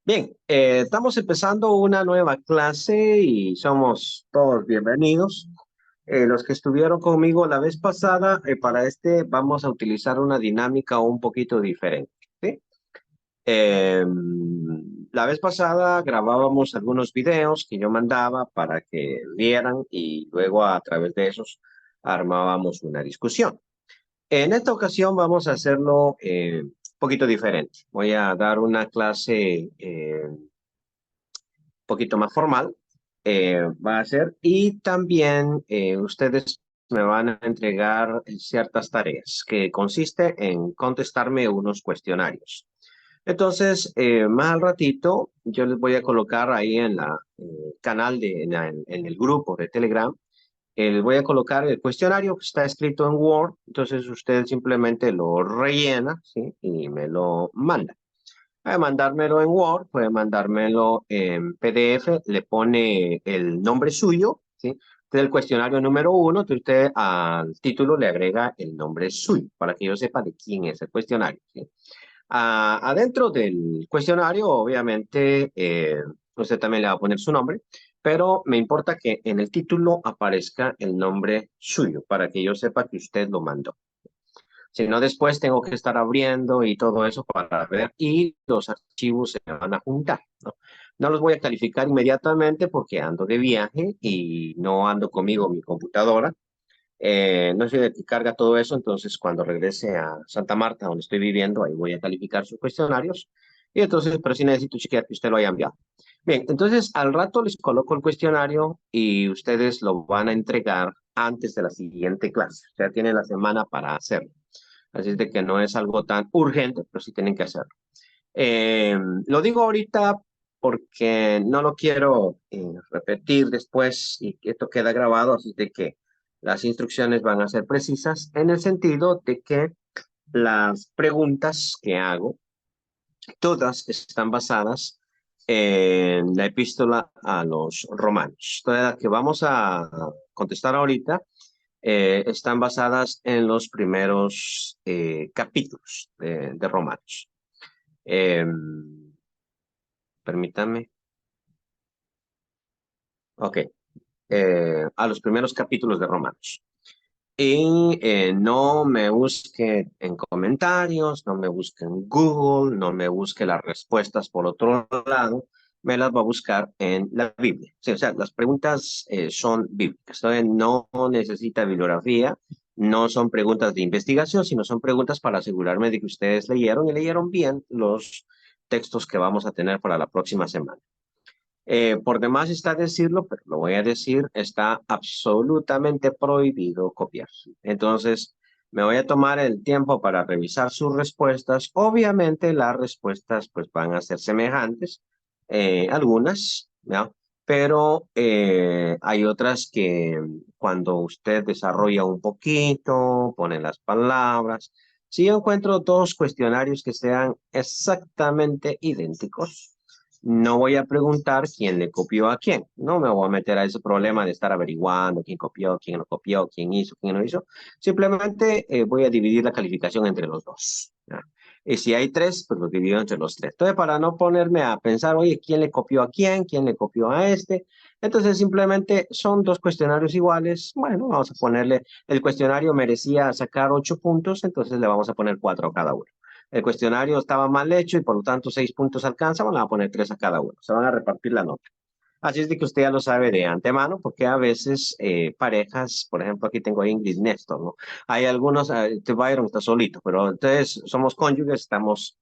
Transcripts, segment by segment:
Bien, estamos empezando una nueva clase y somos todos bienvenidos. Los que estuvieron conmigo la vez pasada, para este vamos a utilizar una dinámica un poquito diferente, ¿sí? Eh, la vez pasada grabábamos algunos videos que yo mandaba para que vieran y luego a través de esos armábamos una discusión. En esta ocasión vamos a hacerlo un poquito diferente. Voy a dar una clase poquito más formal, va a ser, y también ustedes me van a entregar ciertas tareas que consiste en contestarme unos cuestionarios. Entonces, más al ratito, yo les voy a colocar ahí en la canal en el grupo de Telegram, les voy a colocar el cuestionario que está escrito en Word, entonces usted simplemente lo rellena, ¿sí? Y me lo manda. Puede mandármelo en Word, puede mandármelo en PDF, le pone el nombre suyo, ¿sí? Entonces el cuestionario número uno, entonces usted al título le agrega el nombre suyo para que yo sepa de quién es el cuestionario, ¿sí? Adentro del cuestionario, obviamente, usted también le va a poner su nombre, pero me importa que en el título aparezca el nombre suyo para que yo sepa que usted lo mandó. Si no, después tengo que estar abriendo y todo eso para ver y los archivos se van a juntar, ¿no? No los voy a calificar inmediatamente porque ando de viaje y no ando conmigo mi computadora. No soy de que carga todo eso, entonces cuando regrese a Santa Marta, donde estoy viviendo, ahí voy a calificar sus cuestionarios. Y entonces, pero sí necesito chequear que usted lo haya enviado. Bien, entonces al rato les coloco el cuestionario y ustedes lo van a entregar antes de la siguiente clase. O sea, tienen la semana para hacerlo. Así es de que no es algo tan urgente, pero sí tienen que hacerlo. Lo digo ahorita porque no lo quiero repetir después y que esto queda grabado, así de que las instrucciones van a ser precisas en el sentido de que las preguntas que hago, todas están basadas en la epístola a los romanos. Todas las que vamos a contestar ahorita están basadas en los primeros capítulos de Romanos. Eh, Permítame. Ok. A los primeros capítulos de Romanos. Y no me busque en comentarios, no me busque en Google, no me busque las respuestas por otro lado, me las va a buscar en la Biblia. Sí, o sea, las preguntas son bíblicas. Entonces, no necesita bibliografía, no son preguntas de investigación, sino son preguntas para asegurarme de que ustedes leyeron y leyeron bien los textos que vamos a tener para la próxima semana. Por demás está decirlo, pero lo voy a decir, está absolutamente prohibido copiar. Entonces, me voy a tomar el tiempo para revisar sus respuestas. Obviamente, las respuestas pues van a ser semejantes, algunas, ¿no? Pero hay otras que cuando usted desarrolla un poquito, pone las palabras. Si yo encuentro dos cuestionarios que sean exactamente idénticos, no voy a preguntar quién le copió a quién. No me voy a meter a ese problema de estar averiguando quién copió, quién no copió, quién hizo, quién no hizo. Simplemente voy a dividir la calificación entre los dos, ¿ya? Y si hay tres, pues los divido entre los tres. Entonces, para no ponerme a pensar, oye, ¿quién le copió a quién le copió a este? Entonces, simplemente son dos cuestionarios iguales. Bueno, vamos a ponerle, el cuestionario merecía sacar 8 puntos, entonces le vamos a poner 4 a cada uno. El cuestionario estaba mal hecho y por lo tanto 6 puntos alcanza, van a poner 3 a cada uno. Se van a repartir la nota. Así es de que usted ya lo sabe de antemano, porque a veces parejas, por ejemplo, aquí tengo a Ingrid Néstor, ¿no? Hay algunos, Byron está solito, pero entonces somos cónyuges, estamos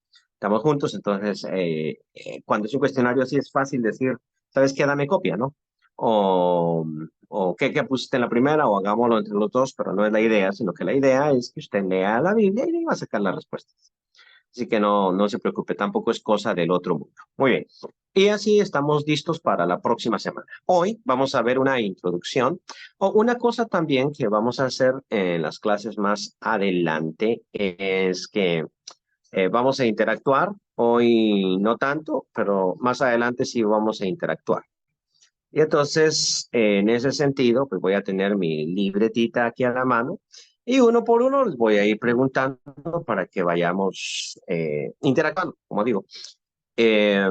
juntos, entonces cuando es un cuestionario así es fácil decir, ¿sabes qué? Dame copia, ¿no? O, o ¿qué pusiste en la primera? O hagámoslo entre los dos, pero no es la idea, sino que la idea es que usted lea la Biblia y va a sacar las respuestas. Así que no se preocupe, tampoco es cosa del otro mundo. Muy bien. Y así estamos listos para la próxima semana. Hoy vamos a ver una introducción o una cosa también que vamos a hacer en las clases más adelante es que vamos a interactuar. Hoy no tanto, pero más adelante sí vamos a interactuar. Y entonces, en ese sentido, pues voy a tener mi libretita aquí a la mano y uno por uno les voy a ir preguntando para que vayamos interactuando, como digo. Eh,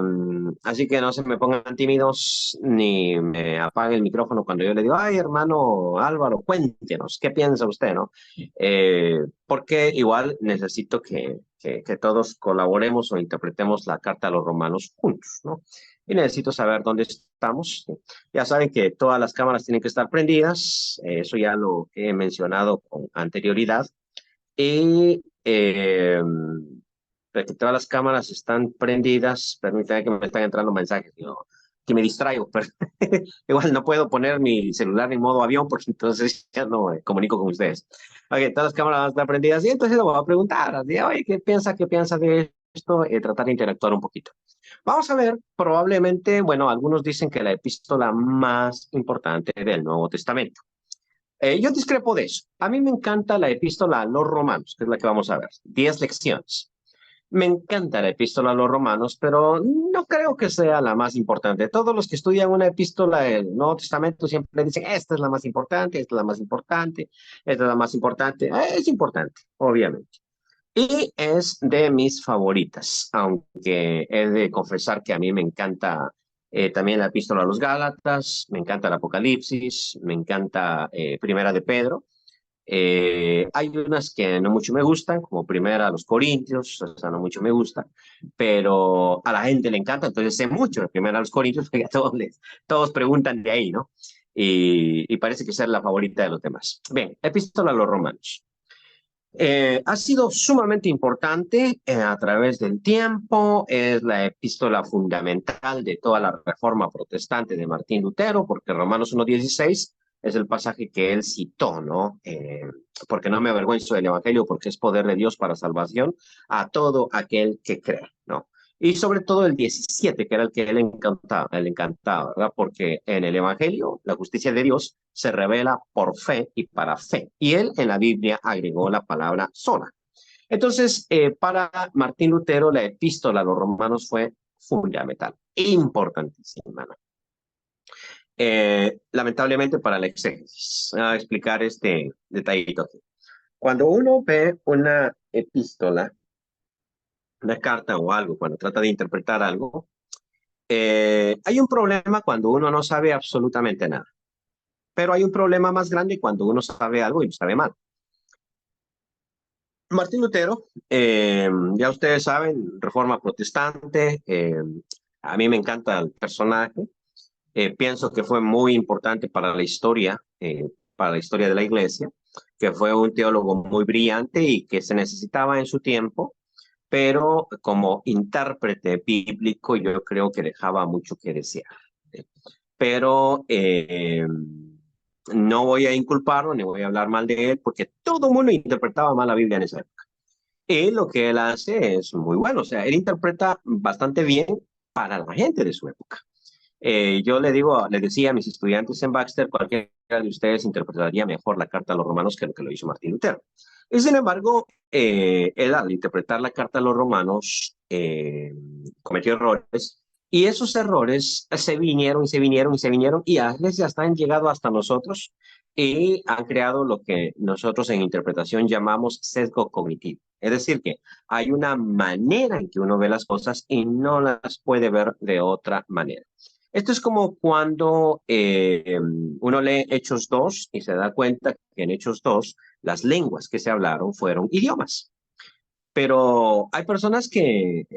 Así que no se me pongan tímidos ni me apaguen el micrófono cuando yo le digo, ay, hermano Álvaro, cuéntenos, ¿qué piensa usted, no? Porque igual necesito que todos colaboremos o interpretemos la carta a los romanos juntos, ¿no? Y necesito saber dónde estamos. Ya saben que todas las cámaras tienen que estar prendidas, eso ya lo he mencionado con anterioridad. Y que todas las cámaras están prendidas. Permítanme que me están entrando mensajes, yo, que me distraigo, pero igual no puedo poner mi celular en modo avión porque entonces ya no me comunico con ustedes. Ok, todas las cámaras están prendidas y entonces le voy a preguntar, así, oye, ¿qué piensa de esto? Tratar de interactuar un poquito. Vamos a ver, probablemente, bueno, algunos dicen que la epístola más importante del Nuevo Testamento. Yo discrepo de eso. A mí me encanta la epístola a los romanos, que es la que vamos a ver. 10 lecciones. Me encanta la epístola a los romanos, pero no creo que sea la más importante. Todos los que estudian una epístola del Nuevo Testamento siempre dicen, esta es la más importante, esta es la más importante, esta es la más importante. Es importante, obviamente. Y es de mis favoritas, aunque he de confesar que a mí me encanta también la epístola a los Gálatas, me encanta el Apocalipsis, me encanta Primera de Pedro. Hay unas que no mucho me gustan, como Primera a los Corintios, o sea, no mucho me gusta, pero a la gente le encanta, entonces sé mucho de Primera a los Corintios, porque a todos preguntan de ahí, ¿no? Y parece que esa es la favorita de los demás. Bien, epístola a los Romanos. Ha sido sumamente importante a través del tiempo, es la epístola fundamental de toda la reforma protestante de Martín Lutero, porque Romanos 1:16 es el pasaje que él citó, ¿no? Porque no me avergüenzo del Evangelio, porque es poder de Dios para salvación a todo aquel que cree, ¿no? Y sobre todo el 17, que era el que él encantaba, ¿verdad? Porque en el Evangelio la justicia de Dios se revela por fe y para fe. Y él en la Biblia agregó la palabra sola. Entonces, para Martín Lutero, la epístola a los romanos fue fundamental, importantísima. Lamentablemente para la exégesis, a explicar este detallito aquí. Cuando uno ve una epístola, una carta o algo, cuando trata de interpretar algo, hay un problema cuando uno no sabe absolutamente nada. Pero hay un problema más grande cuando uno sabe algo y lo sabe mal. Martín Lutero, ya ustedes saben, Reforma Protestante, a mí me encanta el personaje, pienso que fue muy importante para la historia de la iglesia, que fue un teólogo muy brillante y que se necesitaba en su tiempo, pero como intérprete bíblico yo creo que dejaba mucho que desear. Pero no voy a inculparlo ni voy a hablar mal de él porque todo el mundo interpretaba mal la Biblia en esa época. Y lo que él hace es muy bueno, o sea, él interpreta bastante bien para la gente de su época. Yo le decía a mis estudiantes en Baxter, cualquiera de ustedes interpretaría mejor la carta a los romanos que lo hizo Martín Lutero. Y sin embargo, él al interpretar la carta a los romanos cometió errores y esos errores se vinieron y se vinieron y se vinieron y a veces hasta han llegado hasta nosotros y han creado lo que nosotros en interpretación llamamos sesgo cognitivo. Es decir, que hay una manera en que uno ve las cosas y no las puede ver de otra manera. Esto es como cuando uno lee Hechos 2 y se da cuenta que en Hechos 2 las lenguas que se hablaron fueron idiomas. Pero hay personas que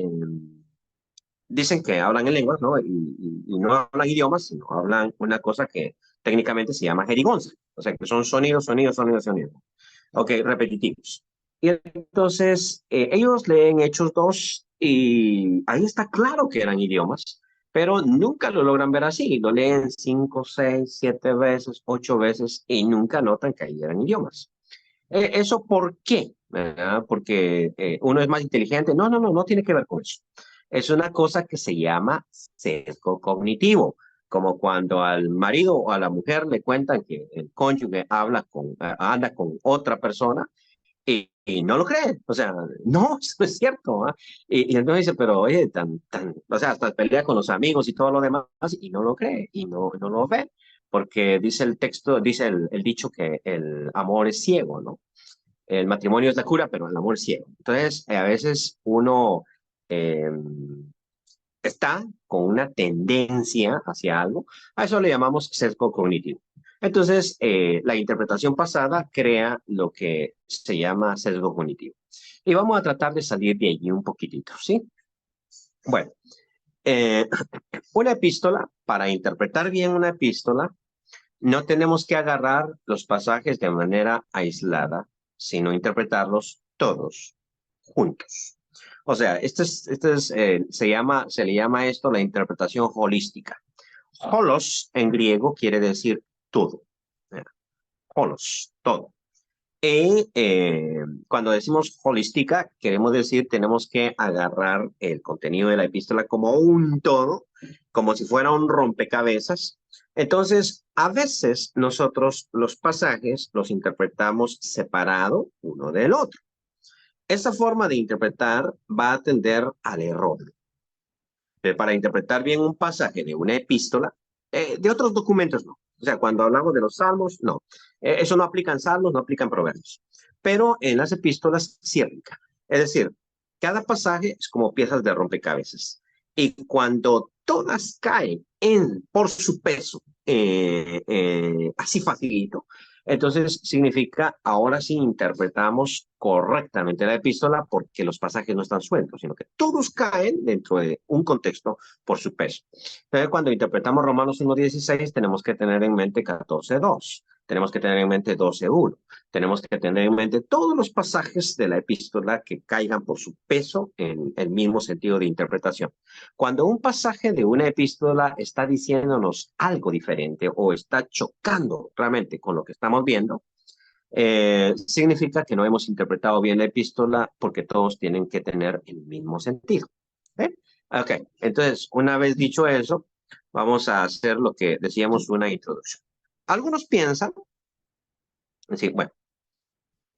dicen que hablan en lenguas, ¿no? Y no hablan idiomas, sino hablan una cosa que técnicamente se llama jerigonza. O sea, que son sonidos, sonidos, sonidos, sonidos. Ok, repetitivos. Y entonces ellos leen Hechos 2 y ahí está claro que eran idiomas, pero nunca lo logran ver así. Lo leen 5, 6, 7 veces, 8 veces y nunca notan que ahí eran idiomas. ¿Eso por qué? ¿Verdad? Porque uno es más inteligente. No, no, no, no tiene que ver con eso. Es una cosa que se llama sesgo cognitivo, como cuando al marido o a la mujer le cuentan que el cónyuge anda con otra persona y no lo creen. O sea, no, eso no es cierto. ¿Ah? Y entonces dice, pero oye, o sea, hasta pelea con los amigos y todo lo demás y no lo cree y no lo ve. Porque dice el texto, dice el dicho que el amor es ciego, ¿no? El matrimonio es la cura, pero el amor es ciego. Entonces, a veces uno eh, está con una tendencia hacia algo, a eso le llamamos sesgo cognitivo. Entonces, la interpretación pasada crea lo que se llama sesgo cognitivo. Y vamos a tratar de salir de allí un poquitito, ¿sí? Bueno, eh, una epístola, para interpretar bien una epístola, no tenemos que agarrar los pasajes de manera aislada, sino interpretarlos todos juntos. O sea, se le llama esto la interpretación holística. Holos en griego quiere decir todo. Holos, todo. Y cuando decimos holística, queremos decir tenemos que agarrar el contenido de la epístola como un todo, como si fuera un rompecabezas. Entonces, a veces nosotros los pasajes los interpretamos separado uno del otro. Esa forma de interpretar va a tender al error. Para interpretar bien un pasaje de una epístola, de otros documentos no. O sea, cuando hablamos de los salmos, no. Eso no aplica en salmos, no aplica en proverbios. Pero en las epístolas sí aplica. Es decir, cada pasaje es como piezas de rompecabezas. Y cuando todas caen por su peso, así facilito, entonces significa ahora sí interpretamos correctamente la epístola porque los pasajes no están sueltos, sino que todos caen dentro de un contexto por su peso. Entonces, cuando interpretamos Romanos 1:16, tenemos que tener en mente 14:2, tenemos que tener en mente 12:1, tenemos que tener en mente todos los pasajes de la epístola que caigan por su peso en el mismo sentido de interpretación. Cuando un pasaje de una epístola está diciéndonos algo diferente o está chocando realmente con lo que estamos viendo, significa que no hemos interpretado bien la epístola porque todos tienen que tener el mismo sentido. ¿Eh? Ok, entonces, una vez dicho eso, vamos a hacer lo que decíamos, una introducción. Algunos piensan, sí, bueno,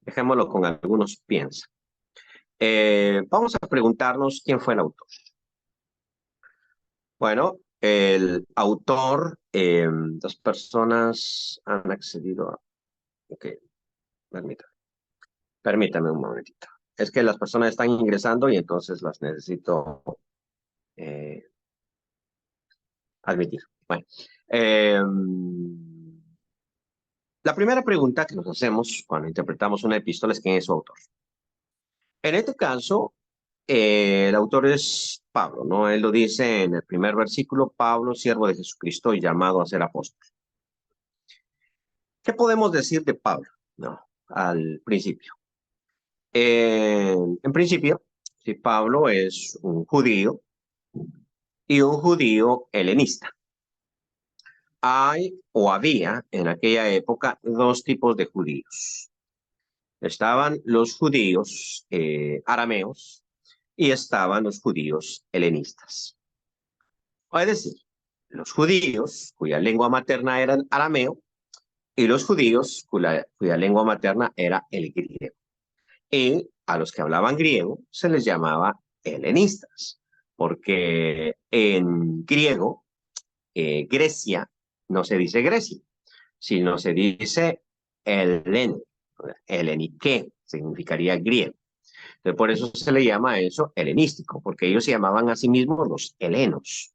dejémoslo con algunos piensan. Vamos a preguntarnos quién fue el autor. Bueno, el autor, dos personas han accedido a... Ok, permítame. Permítame un momentito. Es que las personas están ingresando y entonces las necesito eh, admitir. Bueno, eh, la primera pregunta que nos hacemos cuando interpretamos una epístola es quién es su autor. En este caso, el autor es Pablo, ¿no? Él lo dice en el primer versículo, Pablo, siervo de Jesucristo y llamado a ser apóstol. ¿Qué podemos decir de Pablo? No, al principio. En principio, si Pablo es un judío y un judío helenista. Hay o había en aquella época dos tipos de judíos. Estaban los judíos arameos y estaban los judíos helenistas. Es decir, los judíos cuya lengua materna era el arameo y los judíos cuya lengua materna era el griego. Y a los que hablaban griego se les llamaba helenistas, porque en griego, Grecia no se dice Grecia, sino se dice Helen, Helenique, significaría griego. Entonces, por eso se le llama a eso helenístico, porque ellos se llamaban a sí mismos los helenos.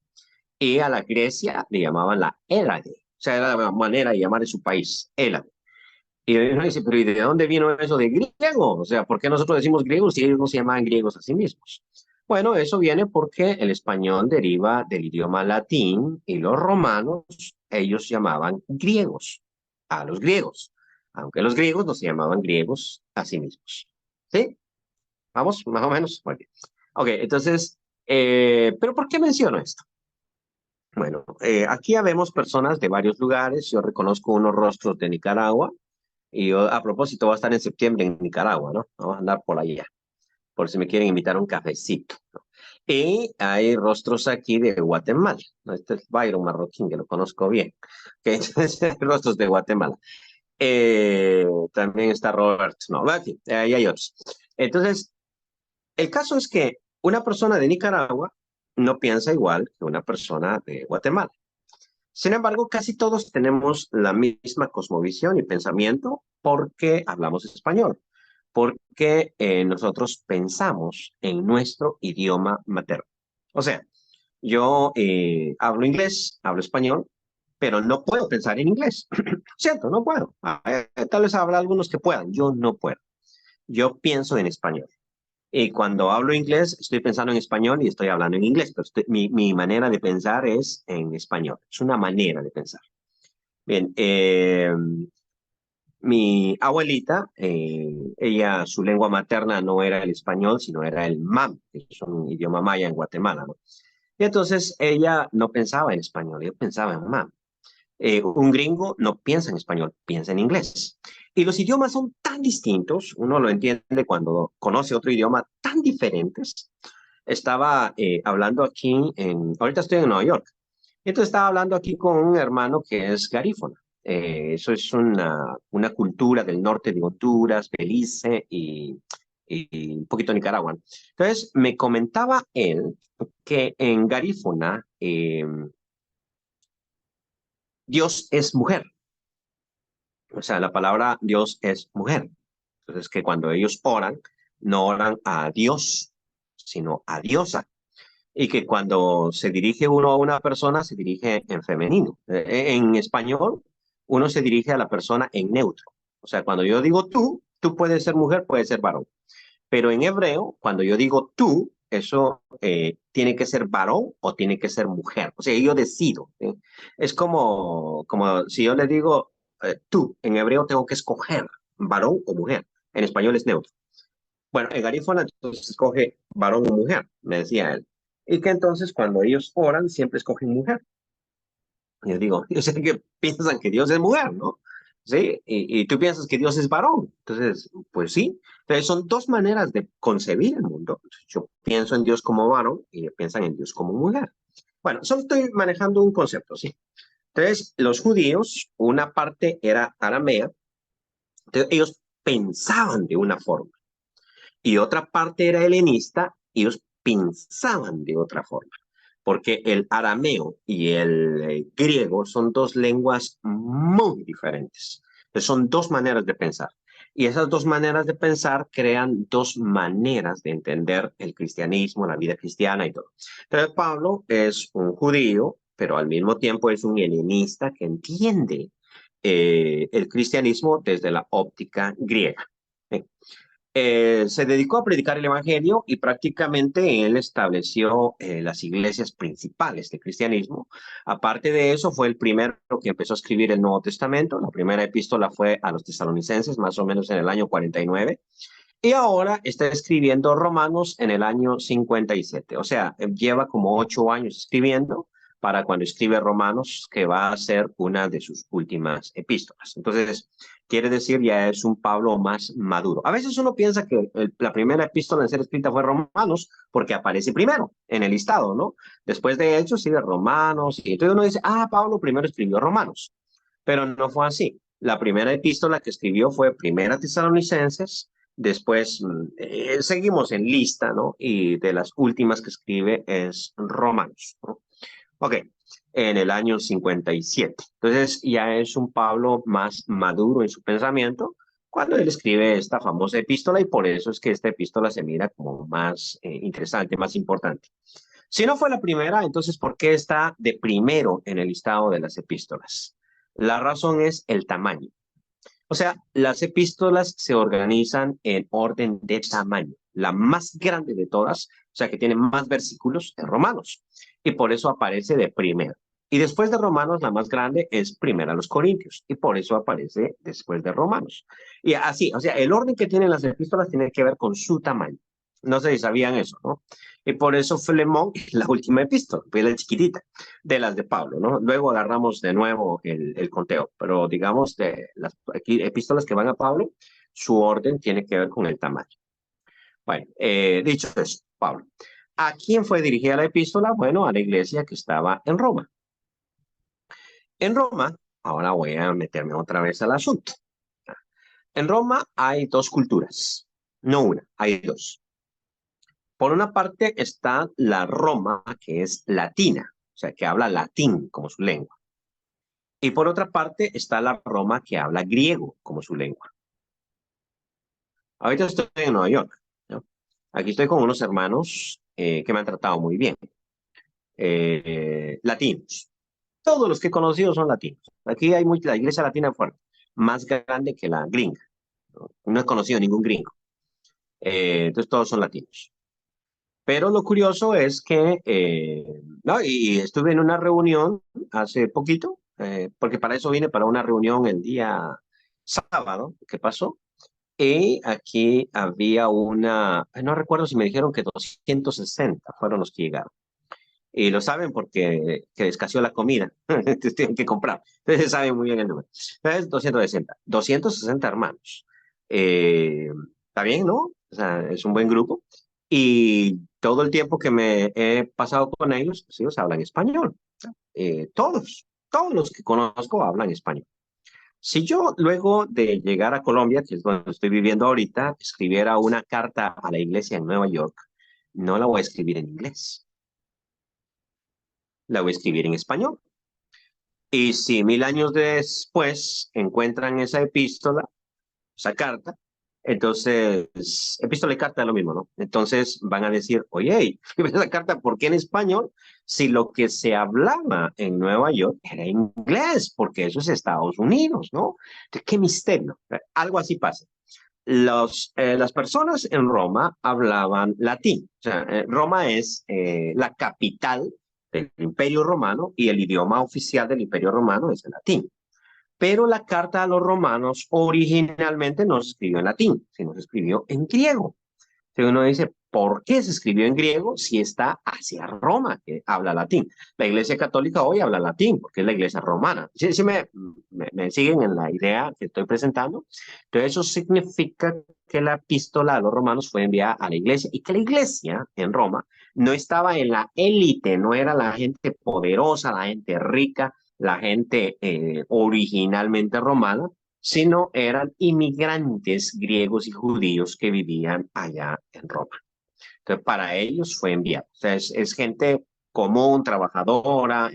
Y a la Grecia le llamaban la Hélade, o sea, era la manera de llamar a su país, Hélade. Y uno dice, pero ¿y de dónde vino eso de griego? O sea, ¿por qué nosotros decimos griegos si ellos no se llamaban griegos a sí mismos? Bueno, eso viene porque el español deriva del idioma latín y los romanos, ellos llamaban griegos a los griegos, aunque los griegos no se llamaban griegos a sí mismos. ¿Sí? ¿Vamos? Más o menos. Muy bien. Ok, entonces, ¿pero por qué menciono esto? Bueno, aquí ya vemos personas de varios lugares. Yo reconozco unos rostros de Nicaragua. Y yo, a propósito, voy a estar en septiembre en Nicaragua, ¿no? Vamos a andar por allá, por si me quieren invitar a un cafecito, ¿no? Y hay rostros aquí de Guatemala, ¿no? Este es Byron Marroquín, que lo conozco bien. Que entonces, rostros de Guatemala. También está Robert, no, en fin, ahí hay otros. Entonces, el caso es que una persona de Nicaragua no piensa igual que una persona de Guatemala. Sin embargo, casi todos tenemos la misma cosmovisión y pensamiento porque hablamos español, porque nosotros pensamos en nuestro idioma materno. O sea, Yo hablo inglés, hablo español, pero no puedo pensar en inglés. Cierto, no puedo. Tal vez habrá algunos que puedan, yo no puedo. Yo pienso en español. Y cuando hablo inglés, estoy pensando en español y estoy hablando en inglés, pero mi manera de pensar es en español. Es una manera de pensar. Bien, mi abuelita, ella, su lengua materna no era el español, sino era el mam, que es un idioma maya en Guatemala, ¿no? Y entonces ella no pensaba en español, ella pensaba en mam. Un gringo no piensa en español, piensa en inglés. Y los idiomas son tan distintos, uno lo entiende cuando conoce otro idioma tan diferentes. Estaba hablando aquí, ahorita estoy en Nueva York, entonces estaba hablando aquí con un hermano que es garífona. Eso es una cultura del norte de Honduras, Belice y un poquito Nicaragua, ¿no? Entonces me comentaba él que en garífona Dios es mujer. O sea, la palabra Dios es mujer. Entonces, que cuando ellos oran, no oran a Dios, sino a diosa. Y que cuando se dirige uno a una persona, se dirige en femenino. En español, uno se dirige a la persona en neutro. O sea, cuando yo digo tú puedes ser mujer, puedes ser varón. Pero en hebreo, cuando yo digo tú, eso tiene que ser varón o tiene que ser mujer. O sea, yo decido. ¿Sí? Es como si yo le digo tú, en hebreo tengo que escoger varón o mujer. En español es neutro. Bueno, en garífona entonces escoge varón o mujer, me decía él. Y que entonces cuando ellos oran siempre escogen mujer. Y yo digo, yo sé que piensan que Dios es mujer, ¿no? ¿Sí? Y tú piensas que Dios es varón. Entonces, pues sí. Entonces, son dos maneras de concebir el mundo. Yo pienso en Dios como varón y ellos piensan en Dios como mujer. Bueno, solo estoy manejando un concepto, ¿sí? Entonces, los judíos, una parte era aramea, entonces ellos pensaban de una forma y otra parte era helenista, ellos pensaban de otra forma, porque el arameo y el griego son dos lenguas muy diferentes. Entonces, son dos maneras de pensar. Y esas dos maneras de pensar crean dos maneras de entender el cristianismo, la vida cristiana y todo. Entonces, Pablo es un judío, pero al mismo tiempo es un helenista que entiende el cristianismo desde la óptica griega. ¿Sí? Se dedicó a predicar el Evangelio y prácticamente él estableció las iglesias principales del cristianismo. Aparte de eso, fue el primero que empezó a escribir el Nuevo Testamento. La primera epístola fue a los tesalonicenses, más o menos en el año 49. Y ahora está escribiendo Romanos en el año 57. O sea, lleva como 8 años escribiendo para cuando escribe Romanos, que va a ser una de sus últimas epístolas. Entonces, quiere decir, ya es un Pablo más maduro. A veces uno piensa que la primera epístola en ser escrita fue Romanos porque aparece primero en el listado, ¿no? Después de Hechos sigue Romanos y entonces uno dice, Pablo primero escribió Romanos, pero no fue así. La primera epístola que escribió fue Primera Tesalonicenses, después seguimos en lista, ¿no? Y de las últimas que escribe es Romanos, ¿no? Ok, en el año 57. Entonces ya es un Pablo más maduro en su pensamiento cuando él escribe esta famosa epístola y por eso es que esta epístola se mira como más interesante, más importante. Si no fue la primera, entonces ¿por qué está de primero en el listado de las epístolas? La razón es el tamaño. O sea, las epístolas se organizan en orden de tamaño. La más grande de todas, o sea, que tiene más versículos, es Romanos. Y por eso aparece de primero. Y después de Romanos, la más grande es Primera los Corintios. Y por eso aparece después de Romanos. Y así, o sea, el orden que tienen las epístolas tiene que ver con su tamaño. No sé si sabían eso, ¿no? Y por eso Filemón es la última epístola, fue la chiquitita de las de Pablo, ¿no? Luego agarramos de nuevo el conteo, pero digamos de las epístolas que van a Pablo, su orden tiene que ver con el tamaño. Bueno, dicho eso, Pablo. ¿A quién fue dirigida la epístola? Bueno, a la iglesia que estaba en Roma. En Roma, ahora voy a meterme otra vez al asunto. En Roma hay dos culturas, no una, hay dos. Por una parte está la Roma, que es latina, o sea, que habla latín como su lengua. Y por otra parte está la Roma que habla griego como su lengua. Ahorita estoy en Nueva York, ¿no? Aquí estoy con unos hermanos que me han tratado muy bien. latinos. Todos los que he conocido son latinos. Aquí hay la iglesia latina fuerte, más grande que la gringa. No he conocido ningún gringo. Entonces todos son latinos. Pero lo curioso es que, no, y estuve en una reunión hace poquito, porque para eso vine para una reunión el día sábado, ¿qué pasó? Y aquí había no recuerdo si me dijeron que 260 fueron los que llegaron. Y lo saben porque que escaseó la comida, entonces tienen que comprar. Entonces saben muy bien el número. Entonces, 260 hermanos. Está bien, ¿no? O sea, es un buen grupo. Y todo el tiempo que me he pasado con ellos, pues ellos hablan español. Todos los que conozco hablan español. Si yo luego de llegar a Colombia, que es donde estoy viviendo ahorita, escribiera una carta a la iglesia en Nueva York, no la voy a escribir en inglés, la voy a escribir en español. Y si 1000 años después encuentran esa epístola, esa carta, entonces, epístola y carta es lo mismo, ¿no? Entonces van a decir, oye, esa carta, ¿por qué en español? Si lo que se hablaba en Nueva York era inglés, porque eso es Estados Unidos, ¿no? Qué misterio. Algo así pasa. Las personas en Roma hablaban latín. O sea, Roma es la capital del Imperio Romano y el idioma oficial del Imperio Romano es el latín. Pero la carta a los romanos originalmente no se escribió en latín, sino se escribió en griego. Entonces uno dice, ¿por qué se escribió en griego si está hacia Roma, que habla latín? La Iglesia Católica hoy habla latín, porque es la Iglesia romana. ¿Sí me siguen en la idea que estoy presentando? Entonces eso significa que la epístola a los romanos fue enviada a la Iglesia y que la Iglesia en Roma no estaba en la élite, no era la gente poderosa, la gente rica, la gente originalmente romana, sino eran inmigrantes griegos y judíos que vivían allá en Roma. Entonces, para ellos fue enviado. O sea, es gente común, trabajadora,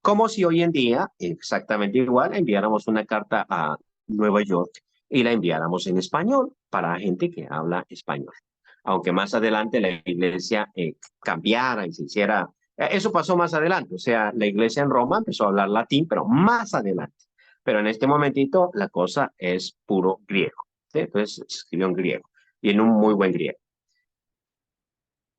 como si hoy en día, exactamente igual, enviáramos una carta a Nueva York y la enviáramos en español para gente que habla español. Aunque más adelante la iglesia cambiara y se hiciera... Eso pasó más adelante, o sea, la iglesia en Roma empezó a hablar latín, pero más adelante. Pero en este momentito la cosa es puro griego. ¿Sí? Entonces se escribió en griego y en un muy buen griego.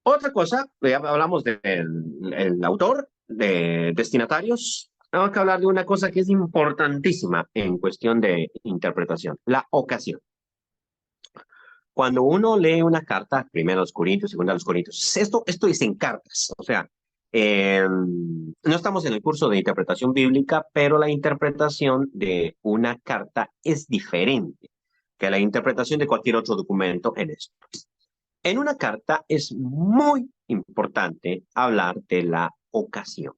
Otra cosa, ya hablamos del el autor, de destinatarios. Tengo que hablar de una cosa que es importantísima en cuestión de interpretación, la ocasión. Cuando uno lee una carta, primero a los Corintios, segunda a los Corintios, esto es en cartas, o sea, no estamos en el curso de interpretación bíblica, pero la interpretación de una carta es diferente que la interpretación de cualquier otro documento en esto. En una carta es muy importante hablar de la ocasión.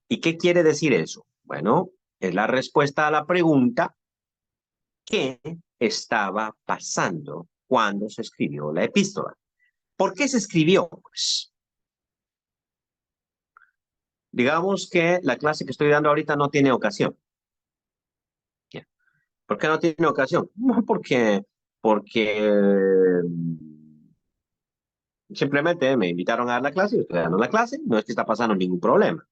¿Y qué quiere decir eso? Bueno, es la respuesta a la pregunta: ¿qué estaba pasando cuando se escribió la epístola? ¿Por qué se escribió? Pues, digamos que la clase que estoy dando ahorita no tiene ocasión. ¿Por qué no tiene ocasión? No porque simplemente me invitaron a dar la clase, yo estoy dando la clase, no es que está pasando ningún problema.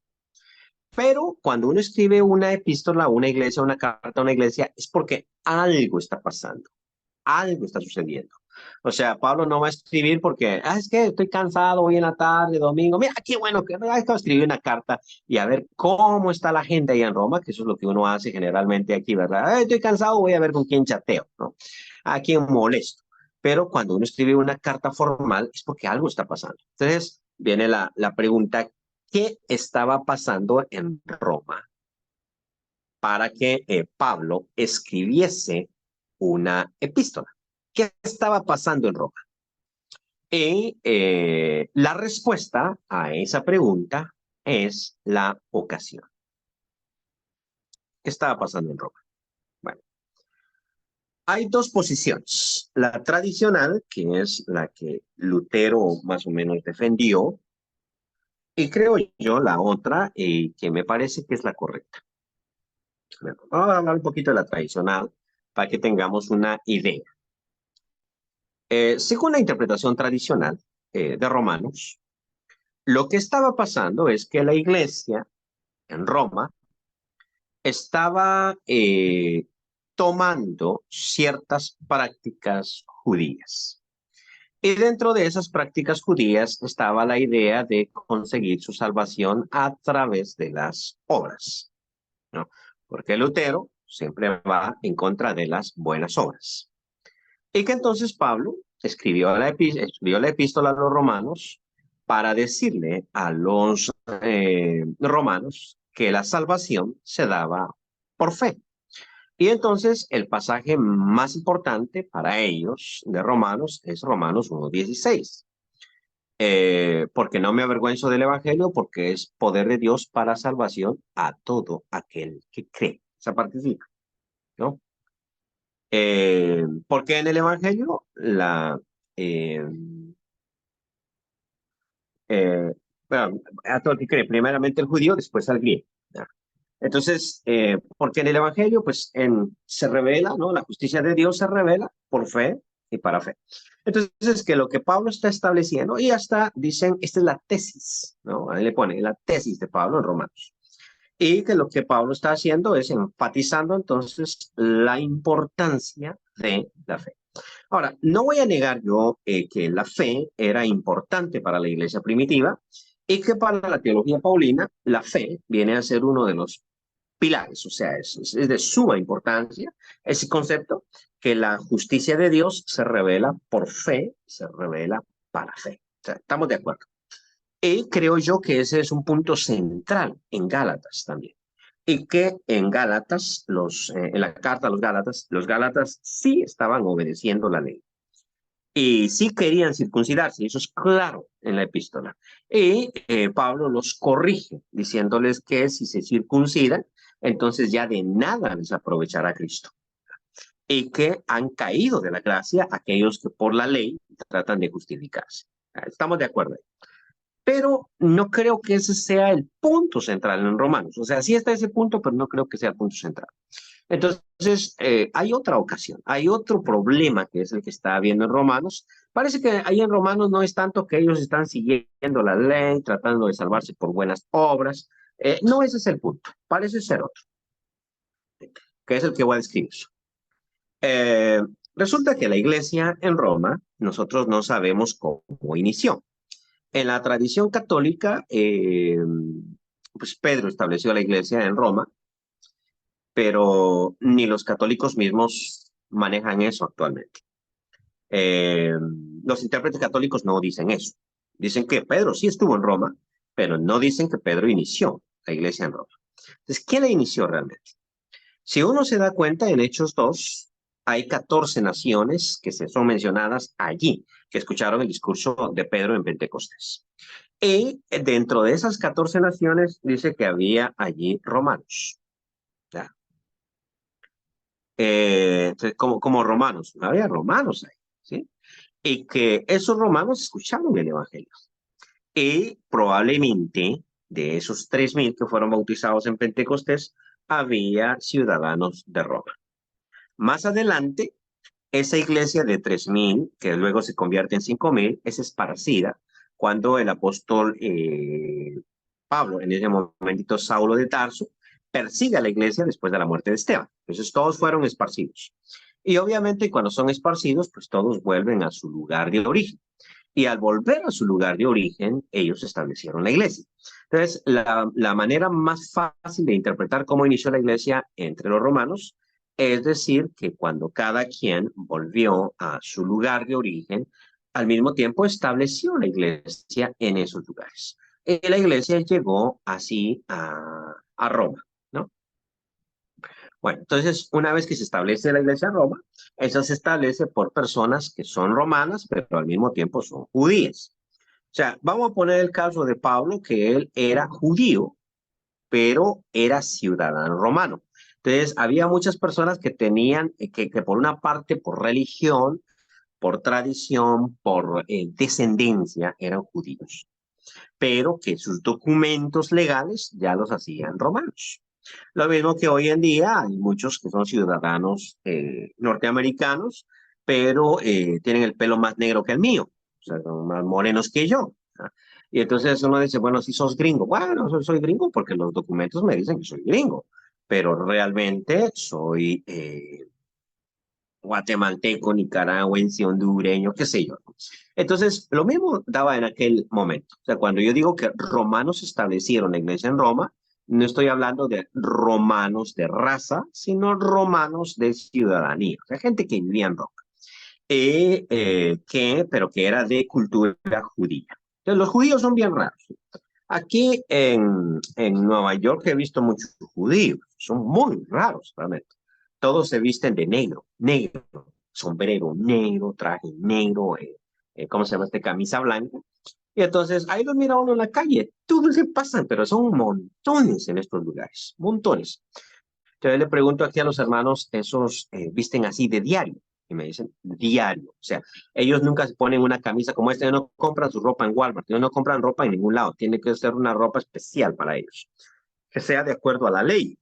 Pero cuando uno escribe una epístola a una iglesia, una carta a una iglesia, es porque algo está pasando, algo está sucediendo. O sea, Pablo no va a escribir porque, es que estoy cansado hoy en la tarde, domingo. Mira, qué bueno que acabo de escribir una carta y a ver cómo está la gente ahí en Roma, que eso es lo que uno hace generalmente aquí, ¿verdad? Estoy cansado, voy a ver con quién chateo, ¿no? A quién molesto. Pero cuando uno escribe una carta formal es porque algo está pasando. Entonces, viene la pregunta: ¿qué estaba pasando en Roma para que Pablo escribiese una epístola? ¿Qué estaba pasando en Roma? Y la respuesta a esa pregunta es la ocasión. ¿Qué estaba pasando en Roma? Bueno, hay dos posiciones. La tradicional, que es la que Lutero más o menos defendió, y creo yo la otra, que me parece que es la correcta. Bueno, vamos a hablar un poquito de la tradicional para que tengamos una idea. Según la interpretación tradicional de Romanos, Lo que estaba pasando es que la iglesia en Roma estaba tomando ciertas prácticas judías. Y dentro de esas prácticas judías estaba la idea de conseguir su salvación a través de las obras, ¿no? Porque Lutero siempre va en contra de las buenas obras. Y que entonces Pablo escribió la epístola a los romanos para decirle a los romanos que la salvación se daba por fe. Y entonces el pasaje más importante para ellos de Romanos es Romanos 1:16. Porque no me avergüenzo del Evangelio, porque es poder de Dios para salvación a todo aquel que cree. Esa partecita, ¿no? Porque en el Evangelio eh, eh, bueno, a todo el que cree, primeramente el judío, después al griego. ¿Ya? Entonces, porque en el Evangelio, pues se revela, ¿no? La justicia de Dios se revela por fe y para fe. Entonces, que lo que Pablo está estableciendo, y hasta dicen, esta es la tesis, ¿no? Ahí le pone la tesis de Pablo en Romanos. Y que lo que Pablo está haciendo es enfatizando entonces la importancia de la fe. Ahora, no voy a negar yo que la fe era importante para la iglesia primitiva y que para la teología paulina la fe viene a ser uno de los pilares, o sea, es de suma importancia ese concepto que la justicia de Dios se revela por fe, se revela para fe. O sea, estamos de acuerdo. Y creo yo que ese es un punto central en Gálatas también. Y que en Gálatas, en la carta a los Gálatas sí estaban obedeciendo la ley. Y sí querían circuncidarse, y eso es claro en la epístola. Y Pablo los corrige, diciéndoles que si se circuncidan, entonces ya de nada les aprovechará Cristo. Y que han caído de la gracia aquellos que por la ley tratan de justificarse. Estamos de acuerdo ahí. Pero no creo que ese sea el punto central en Romanos. O sea, sí está ese punto, pero no creo que sea el punto central. Entonces, hay otra ocasión, hay otro problema que es el que está habiendo en Romanos. Parece que ahí en Romanos no es tanto que ellos están siguiendo la ley, tratando de salvarse por buenas obras. No, ese es el punto. Parece ser otro, que es el que voy a describir. Eh, Resulta que la iglesia en Roma, nosotros no sabemos cómo inició. En la tradición católica, pues Pedro estableció la iglesia en Roma, pero ni los católicos mismos manejan eso actualmente. Eh, los intérpretes católicos no dicen eso. Dicen que Pedro sí estuvo en Roma, pero no dicen que Pedro inició la iglesia en Roma. Entonces, ¿quién la inició realmente? Si uno se da cuenta, en Hechos 2 hay 14 naciones que se son mencionadas allí, que escucharon el discurso de Pedro en Pentecostés. Y dentro de esas 14 naciones dice que había allí romanos. ¿Ya? Entonces, como romanos, no había romanos ahí, ¿sí? Y que esos romanos escucharon el Evangelio. Y probablemente de esos 3.000 que fueron bautizados en Pentecostés, había ciudadanos de Roma. Más adelante, esa iglesia de 3.000, que luego se convierte en 5.000, es esparcida cuando el apóstol Pablo, en ese momentito Saulo de Tarso, persigue a la iglesia después de la muerte de Esteban. Entonces todos fueron esparcidos. Y obviamente cuando son esparcidos, pues todos vuelven a su lugar de origen. Y al volver a su lugar de origen, ellos establecieron la iglesia. Entonces, la manera más fácil de interpretar cómo inició la iglesia entre los romanos es decir que cuando cada quien volvió a su lugar de origen, al mismo tiempo estableció la iglesia en esos lugares. Y la iglesia llegó así a Roma, ¿no? Bueno, entonces, una vez que se establece la iglesia en Roma, esa se establece por personas que son romanas, pero al mismo tiempo son judías. O sea, vamos a poner el caso de Pablo, que él era judío, pero era ciudadano romano. Entonces, había muchas personas que tenían, que por una parte, por religión, por tradición, por descendencia, eran judíos, pero que sus documentos legales ya los hacían romanos. Lo mismo que hoy en día hay muchos que son ciudadanos norteamericanos, pero tienen el pelo más negro que el mío, o sea, son más morenos que yo. ¿No? Y entonces uno dice, bueno, si sos gringo, bueno, soy gringo porque los documentos me dicen que soy gringo, pero realmente soy guatemalteco, nicaragüense, hondureño, qué sé yo. Entonces, lo mismo daba en aquel momento. O sea, cuando yo digo que romanos establecieron la iglesia en Roma, no estoy hablando de romanos de raza, sino romanos de ciudadanía, o sea, gente que vivía en Roma, pero que era de cultura judía. Entonces, los judíos son bien raros. Aquí en Nueva York he visto muchos judíos, son muy raros realmente. Todos se visten de negro, negro, sombrero negro, traje negro, ¿cómo se llama este? Camisa blanca. Y entonces ahí los mira uno en la calle, todos se pasan, pero son montones en estos lugares, montones. Entonces le pregunto aquí a los hermanos, ¿esos visten así de diario? Y me dicen, diario. O sea, ellos nunca se ponen una camisa como esta, ellos no compran su ropa en Walmart, ellos no compran ropa en ningún lado, tiene que ser una ropa especial para ellos, que sea de acuerdo a la ley.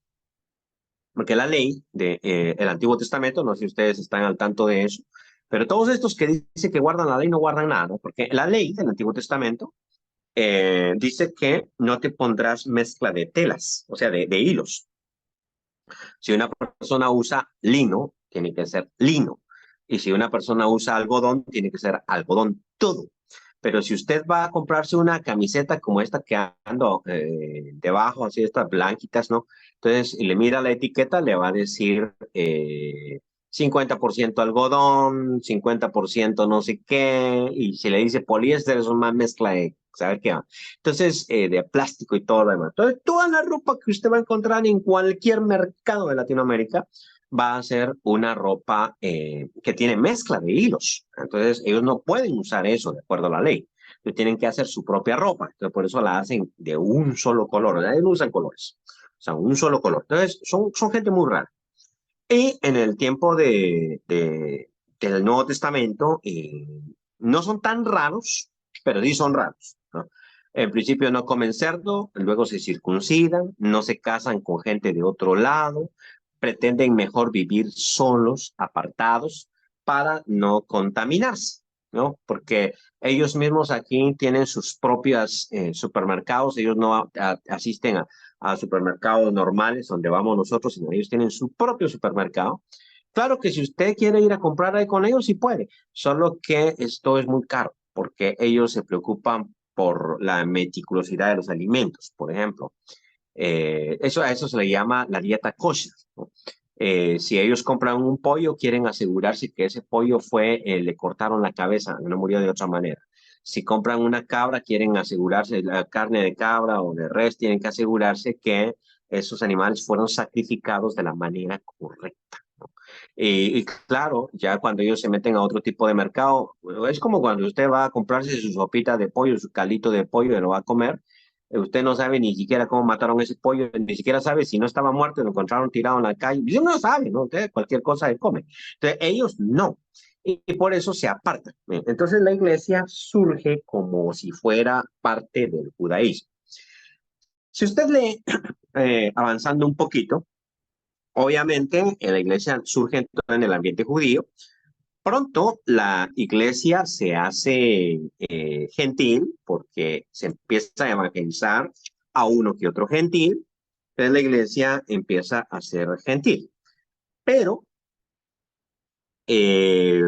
Porque la ley del Antiguo Testamento, no sé si ustedes están al tanto de eso, pero todos estos que dicen que guardan la ley no guardan nada, ¿no? Porque la ley del Antiguo Testamento dice que no te pondrás mezcla de telas, o sea, de hilos. Si una persona usa lino, tiene que ser lino. Y si una persona usa algodón, tiene que ser algodón todo. Pero si usted va a comprarse una camiseta como esta que ando debajo, así estas blanquitas, ¿no? Entonces, y le mira la etiqueta, le va a decir 50% algodón, 50% no sé qué, y si le dice poliéster, es una mezcla de, ¿sabe qué? Entonces, de plástico y todo lo demás. Entonces, toda la ropa que usted va a encontrar en cualquier mercado de Latinoamérica va a ser una ropa que tiene mezcla de hilos. Entonces, ellos no pueden usar eso de acuerdo a la ley. Ellos tienen que hacer su propia ropa. Entonces, por eso la hacen de un solo color. Ellos no usan colores. O sea, un solo color. Entonces, son gente muy rara. Y en el tiempo del Nuevo Testamento, no son tan raros, pero sí son raros, ¿no? En principio no comen cerdo, luego se circuncidan, no se casan con gente de otro lado, pretenden mejor vivir solos, apartados, para no contaminarse, ¿no? Porque ellos mismos aquí tienen sus propios supermercados, ellos no asisten a supermercados normales donde vamos nosotros, sino ellos tienen su propio supermercado. Claro que si usted quiere ir a comprar ahí con ellos, sí puede, solo que esto es muy caro porque ellos se preocupan por la meticulosidad de los alimentos, por ejemplo. A eso se le llama la dieta kosher, ¿no? Si ellos compran un pollo, quieren asegurarse que ese pollo le cortaron la cabeza, no murió de otra manera. Si compran una cabra, quieren asegurarse, la carne de cabra o de res, tienen que asegurarse que esos animales fueron sacrificados de la manera correcta, ¿no? Y claro, ya cuando ellos se meten a otro tipo de mercado, es como cuando usted va a comprarse su sopita de pollo, su calito de pollo y lo va a comer. Usted no sabe ni siquiera cómo mataron ese pollo, ni siquiera sabe si no estaba muerto, lo encontraron tirado en la calle. Usted no sabe, ¿no? Usted cualquier cosa se come. Entonces, ellos no. Y por eso se apartan. Entonces, la iglesia surge como si fuera parte del judaísmo. Si usted lee, avanzando un poquito, obviamente la iglesia surge en el ambiente judío. Pronto la iglesia se hace gentil porque se empieza a evangelizar a uno que otro gentil, entonces la iglesia empieza a ser gentil. Pero eh,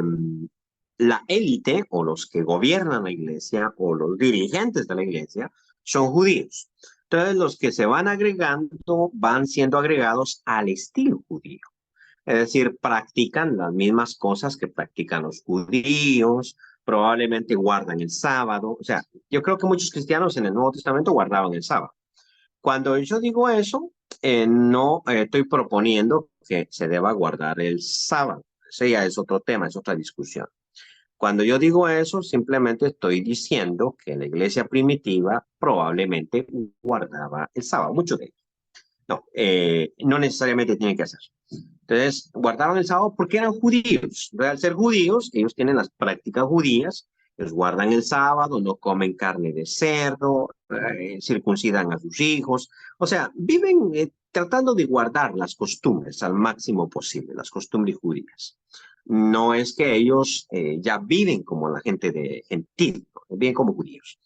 la élite o los que gobiernan la iglesia o los dirigentes de la iglesia son judíos. Entonces los que se van agregando van siendo agregados al estilo judío. Es decir, practican las mismas cosas que practican los judíos, probablemente guardan el sábado. O sea, yo creo que muchos cristianos en el Nuevo Testamento guardaban el sábado. Cuando yo digo eso, no estoy proponiendo que se deba guardar el sábado. Ese ya es otro tema, es otra discusión. Cuando yo digo eso, simplemente estoy diciendo que la iglesia primitiva probablemente guardaba el sábado, muchos de ellos. No, no necesariamente tienen que hacer. Entonces, guardaban el sábado porque eran judíos. Al ser judíos, ellos tienen las prácticas judías, ellos guardan el sábado, no comen carne de cerdo, circuncidan a sus hijos. O sea, viven tratando de guardar las costumbres al máximo posible, las costumbres judías. No es que ellos ya viven como la gente de gentil, ¿no? Viven como judíos.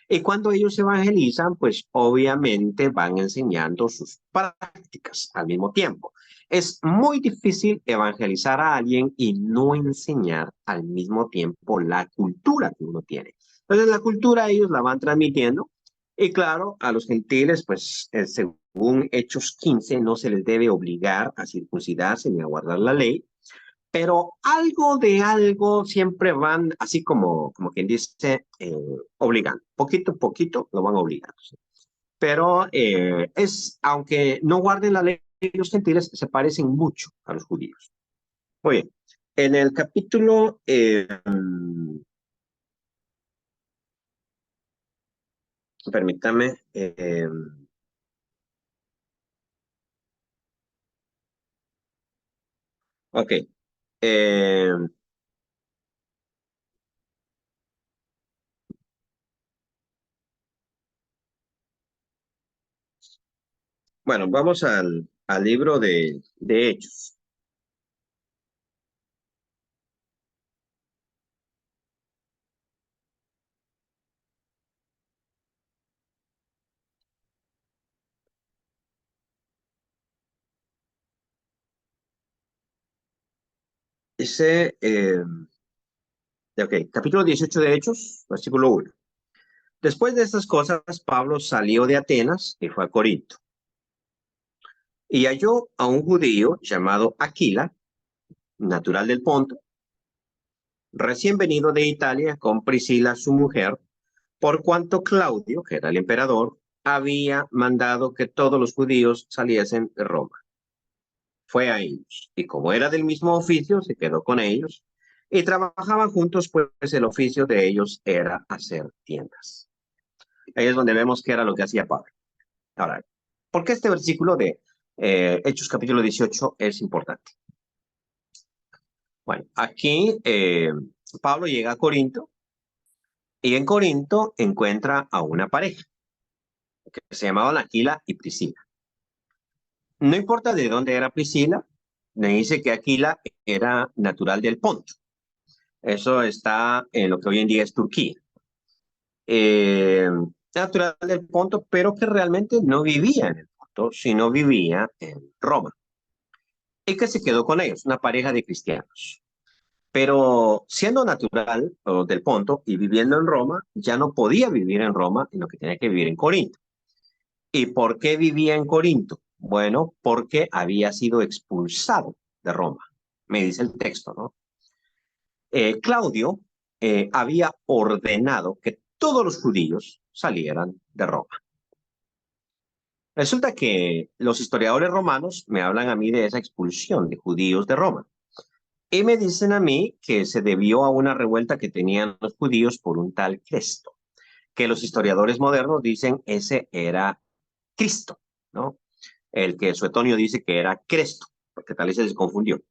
Y cuando ellos evangelizan, pues obviamente van enseñando sus prácticas al mismo tiempo. Es muy difícil evangelizar a alguien y no enseñar al mismo tiempo la cultura que uno tiene. Entonces la cultura ellos la van transmitiendo y claro, a los gentiles, pues según Hechos 15, no se les debe obligar a circuncidarse ni a guardar la ley, pero algo de algo siempre van, así como quien dice, obligando. Poquito a poquito lo van obligando. ¿Sí? Pero aunque no guarden la ley, los gentiles se parecen mucho a los judíos. Muy bien. En el capítulo, permítame, ok. Eh, bueno, vamos al libro de Hechos. Dice, ok, capítulo 18 de Hechos, versículo 1. Después de estas cosas, Pablo salió de Atenas y fue a Corinto. Y halló a un judío llamado Aquila, natural del Ponto, recién venido de Italia con Priscila, su mujer, por cuanto Claudio, que era el emperador, había mandado que todos los judíos saliesen de Roma. Fue a ellos, y como era del mismo oficio, se quedó con ellos, y trabajaban juntos, pues el oficio de ellos era hacer tiendas. Ahí es donde vemos que era lo que hacía Pablo. Ahora, ¿por qué este versículo de Hechos capítulo 18 es importante? Bueno, aquí Pablo llega a Corinto y en Corinto encuentra a una pareja que se llamaban Aquila y Priscila. No importa de dónde era Priscila, me dice que Aquila era natural del Ponto. Eso está en lo que hoy en día es Turquía. Eh, Natural del Ponto, pero que realmente no vivía en el Ponto, sino vivía en Roma. Y que se quedó con ellos, una pareja de cristianos. Pero siendo natural del Ponto y viviendo en Roma, ya no podía vivir en Roma, sino que tenía que vivir en Corinto. ¿Y por qué vivía en Corinto? Bueno, porque había sido expulsado de Roma, me dice el texto, ¿no? Claudio había ordenado que todos los judíos salieran de Roma. Resulta que los historiadores romanos me hablan a mí de esa expulsión de judíos de Roma. Y me dicen a mí que se debió a una revuelta que tenían los judíos por un tal Cristo, que los historiadores modernos dicen ese era Cristo, ¿no? El que Suetonio dice que era Cristo, porque tal vez se confundió.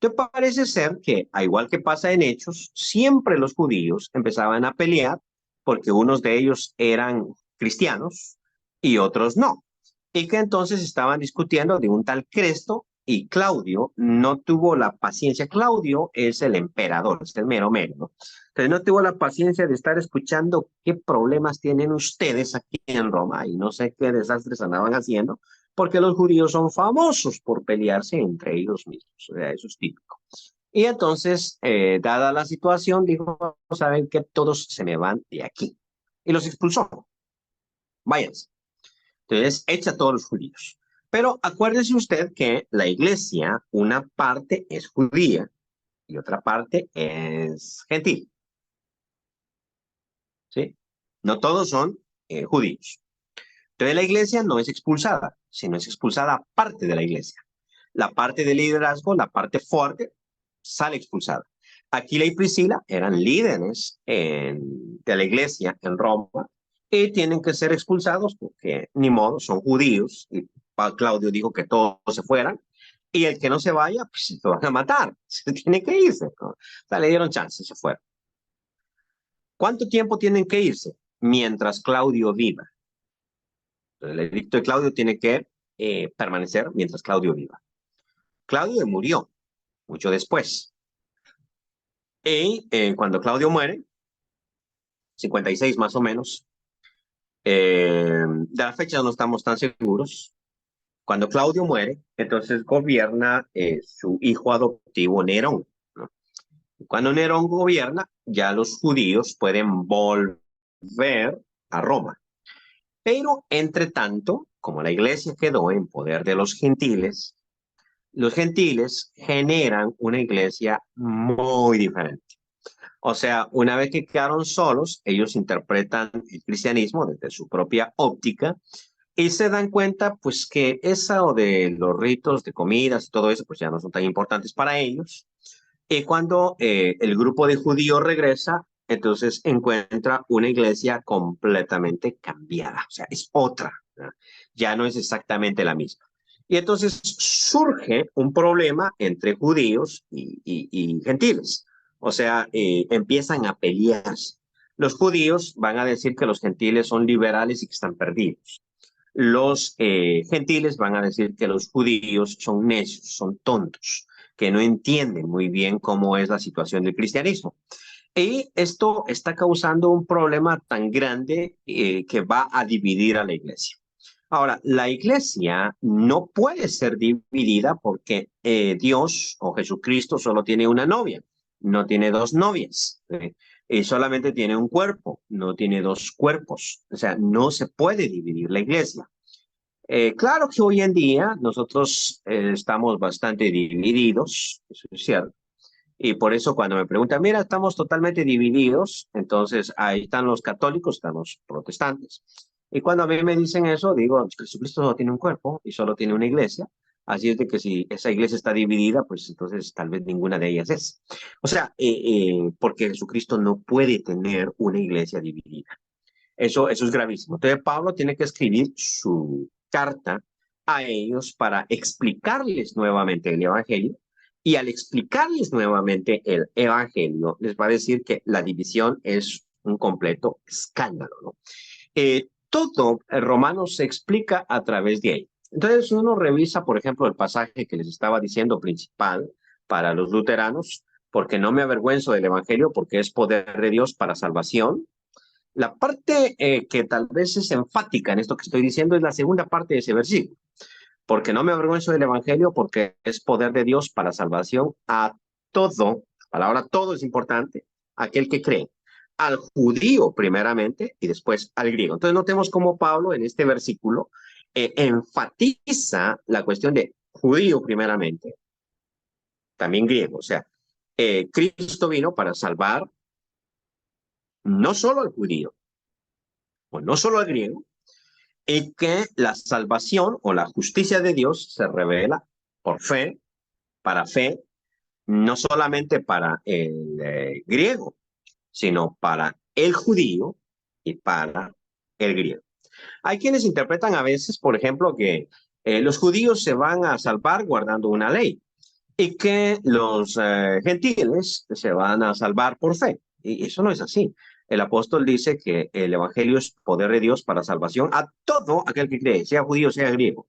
Entonces parece ser que, a igual que pasa en Hechos, siempre los judíos empezaban a pelear porque unos de ellos eran cristianos y otros no. Y que entonces estaban discutiendo de un tal Cristo y Claudio no tuvo la paciencia. Claudio es el emperador, es el mero mero, ¿no? Entonces no tuvo la paciencia de estar escuchando qué problemas tienen ustedes aquí en Roma y no sé qué desastres andaban haciendo, porque los judíos son famosos por pelearse entre ellos mismos. O sea, eso es típico. Y entonces, dada la situación, dijo, saben que todos se me van de aquí. Y los expulsó. Váyanse. Entonces, echa a todos los judíos. Pero acuérdese usted que la iglesia, una parte es judía y otra parte es gentil. ¿Sí? No todos son judíos. Entonces la iglesia no es expulsada, sino es expulsada parte de la iglesia. La parte de liderazgo, la parte fuerte, sale expulsada. Aquila y Priscila eran líderes de la iglesia en Roma y tienen que ser expulsados porque ni modo, son judíos. Y Claudio dijo que todos se fueran y el que no se vaya, pues se van a matar. Se tiene que irse, ¿no? O sea, le dieron chance, se fueron. ¿Cuánto tiempo tienen que irse? Mientras Claudio viva. El edicto de Claudio tiene que permanecer mientras Claudio viva. Claudio murió mucho después. Y cuando Claudio muere, 56 más o menos, De la fecha no estamos tan seguros. Cuando Claudio muere, entonces gobierna su hijo adoptivo Nerón, ¿no? Cuando Nerón gobierna, ya los judíos pueden volver a Roma. Pero, entre tanto, como la iglesia quedó en poder de los gentiles generan una iglesia muy diferente. O sea, una vez que quedaron solos, ellos interpretan el cristianismo desde su propia óptica y se dan cuenta, pues, que esa o de los ritos de comidas y todo eso, pues ya no son tan importantes para ellos. Y cuando el grupo de judíos regresa, entonces encuentra una iglesia completamente cambiada. O sea, es otra, ¿no? Ya no es exactamente la misma. Y entonces surge un problema entre judíos y gentiles. O sea, empiezan a pelearse. Los judíos van a decir que los gentiles son liberales y que están perdidos. Los gentiles van a decir que los judíos son necios, son tontos, que no entienden muy bien cómo es la situación del cristianismo. Y esto está causando un problema tan grande que va a dividir a la iglesia. Ahora, la iglesia no puede ser dividida porque Dios o Jesucristo solo tiene una novia, no tiene dos novias, y solamente tiene un cuerpo, no tiene dos cuerpos. O sea, no se puede dividir la iglesia. Claro que hoy en día nosotros estamos bastante divididos, eso es cierto. Y por eso cuando me preguntan, mira, estamos totalmente divididos, entonces ahí están los católicos, están los protestantes. Y cuando a mí me dicen eso, digo, Jesucristo solo tiene un cuerpo y solo tiene una iglesia. Así es de que si esa iglesia está dividida, pues entonces tal vez ninguna de ellas es. O sea, porque Jesucristo no puede tener una iglesia dividida. Eso es gravísimo. Entonces Pablo tiene que escribir su carta a ellos para explicarles nuevamente el Evangelio y al explicarles nuevamente el Evangelio les va a decir que la división es un completo escándalo, ¿no? Todo el romano se explica a través de ahí. Entonces uno revisa, por ejemplo, el pasaje que les estaba diciendo principal para los luteranos, porque no me avergüenzo del Evangelio, porque es poder de Dios para salvación. La parte que tal vez es enfática en esto que estoy diciendo es la segunda parte de ese versículo, porque no me avergüenzo del Evangelio, porque es poder de Dios para salvación a todo, la palabra todo es importante, aquel que cree, al judío primeramente y después al griego. Entonces notemos cómo Pablo en este versículo enfatiza la cuestión de judío primeramente, también griego, o sea, Cristo vino para salvar no solo al judío, o no solo al griego, y que la salvación o la justicia de Dios se revela por fe, no solamente para el griego, sino para el judío y para el griego. Hay quienes interpretan a veces, por ejemplo, que los judíos se van a salvar guardando una ley y que los gentiles se van a salvar por fe. Y eso no es así. El apóstol dice que el evangelio es poder de Dios para salvación a todo aquel que cree, sea judío, sea griego.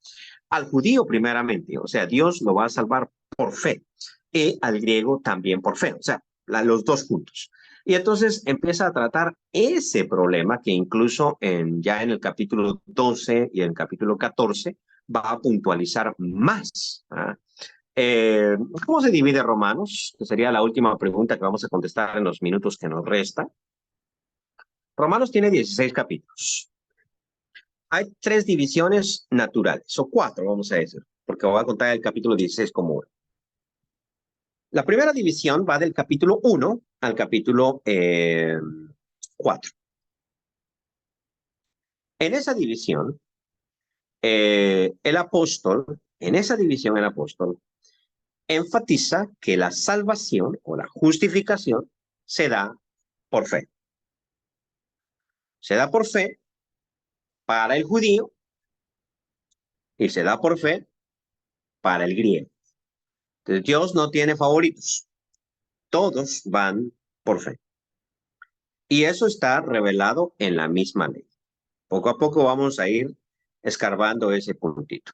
Al judío primeramente, o sea, Dios lo va a salvar por fe, y al griego también por fe, o sea, los dos juntos. Y entonces empieza a tratar ese problema que incluso ya en el capítulo 12 y en el capítulo 14 va a puntualizar más. ¿Ah? ¿Cómo se divide Romanos? Que sería la última pregunta que vamos a contestar en los minutos que nos restan. Romanos tiene 16 capítulos. Hay tres divisiones naturales, o cuatro, vamos a decir, porque voy a contar el capítulo 16 como uno. La primera división va del capítulo 1 al capítulo 4. En esa división, el apóstol enfatiza que la salvación o la justificación se da por fe. Se da por fe para el judío y se da por fe para el griego. Entonces, Dios no tiene favoritos. Todos van por fe. Y eso está revelado en la misma ley. Poco a poco vamos a ir escarbando ese puntito.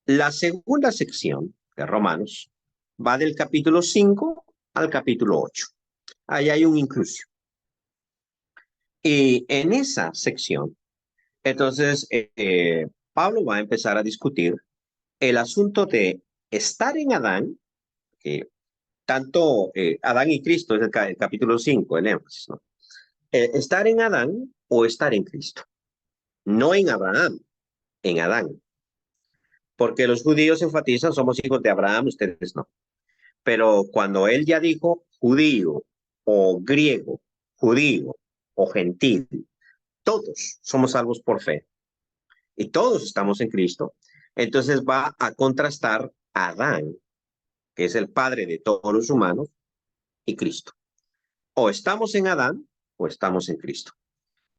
La segunda sección de Romanos va del capítulo 5 al capítulo 8. Ahí hay un inclusión. Y en esa sección Entonces, Pablo va a empezar a discutir el asunto de estar en Adán, que tanto Adán y Cristo es el capítulo 5, el énfasis, ¿no? Estar en Adán o estar en Cristo. No en Abraham, en Adán. Porque los judíos enfatizan, somos hijos de Abraham, ustedes no. Pero cuando él ya dijo judío o griego, judío o gentil, todos somos salvos por fe y todos estamos en Cristo, entonces va a contrastar a Adán, que es el padre de todos los humanos, y Cristo. O estamos en Adán o estamos en Cristo.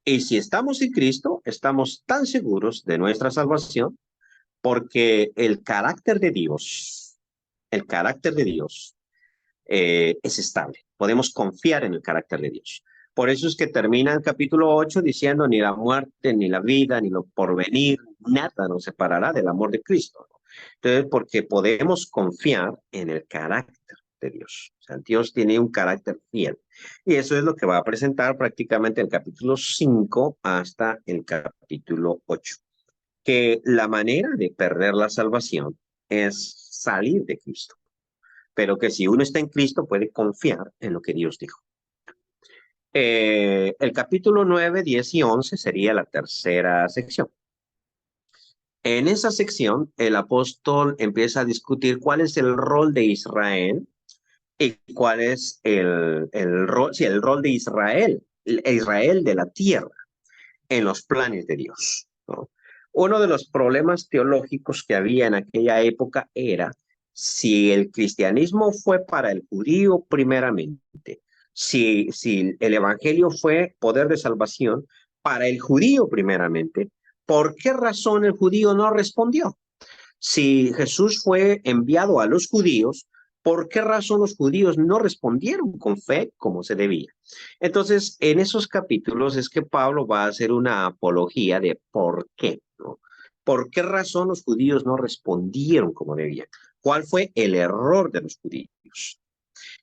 Y si estamos en Cristo, estamos tan seguros de nuestra salvación porque el carácter de Dios es estable. Podemos confiar en el carácter de Dios. Por eso es que termina el capítulo 8 diciendo ni la muerte, ni la vida, ni lo porvenir, nada nos separará del amor de Cristo. Entonces, porque podemos confiar en el carácter de Dios. O sea, Dios tiene un carácter fiel. Y eso es lo que va a presentar prácticamente el capítulo 5 hasta el capítulo 8. Que la manera de perder la salvación es salir de Cristo, pero que si uno está en Cristo puede confiar en lo que Dios dijo. El capítulo 9, 10 y 11 sería la tercera sección. En esa sección, el apóstol empieza a discutir cuál es el rol de Israel y cuál es el rol de Israel, Israel de la tierra en los planes de Dios, ¿no? Uno de los problemas teológicos que había en aquella época era si el cristianismo fue para el judío primeramente, si el evangelio fue poder de salvación para el judío primeramente, ¿por qué razón el judío no respondió? Si Jesús fue enviado a los judíos, ¿por qué razón los judíos no respondieron con fe como se debía? Entonces, en esos capítulos es que Pablo va a hacer una apología de por qué, ¿no? ¿Por qué razón los judíos no respondieron como debían? ¿Cuál fue el error de los judíos?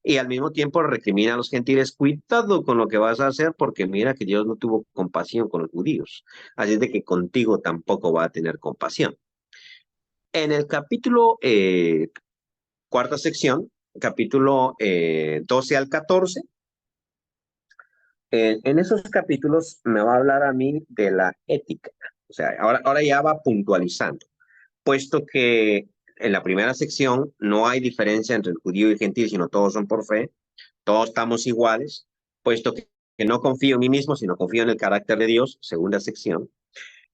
Y al mismo tiempo recrimina a los gentiles, cuidado con lo que vas a hacer porque mira que Dios no tuvo compasión con los judíos. Así es de que contigo tampoco va a tener compasión. En el capítulo, cuarta sección, capítulo 12 al 14, en esos capítulos me va a hablar a mí de la ética. O sea, ahora ya va puntualizando, puesto que en la primera sección no hay diferencia entre el judío y el gentil, sino todos son por fe, todos estamos iguales, puesto que no confío en mí mismo, sino confío en el carácter de Dios, segunda sección.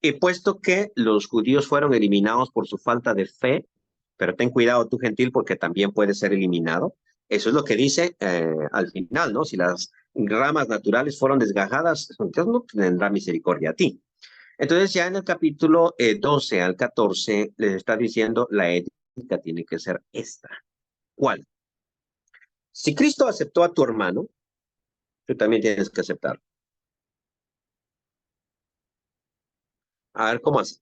Y puesto que los judíos fueron eliminados por su falta de fe, pero ten cuidado tú, gentil, porque también puede ser eliminado. Eso es lo que dice al final, ¿no? Si las ramas naturales fueron desgajadas, Dios no tendrá misericordia a ti. Entonces ya en el capítulo 12 al 14 les está diciendo la ética tiene que ser esta. ¿Cuál? Si Cristo aceptó a tu hermano, tú también tienes que aceptarlo. A ver cómo hace.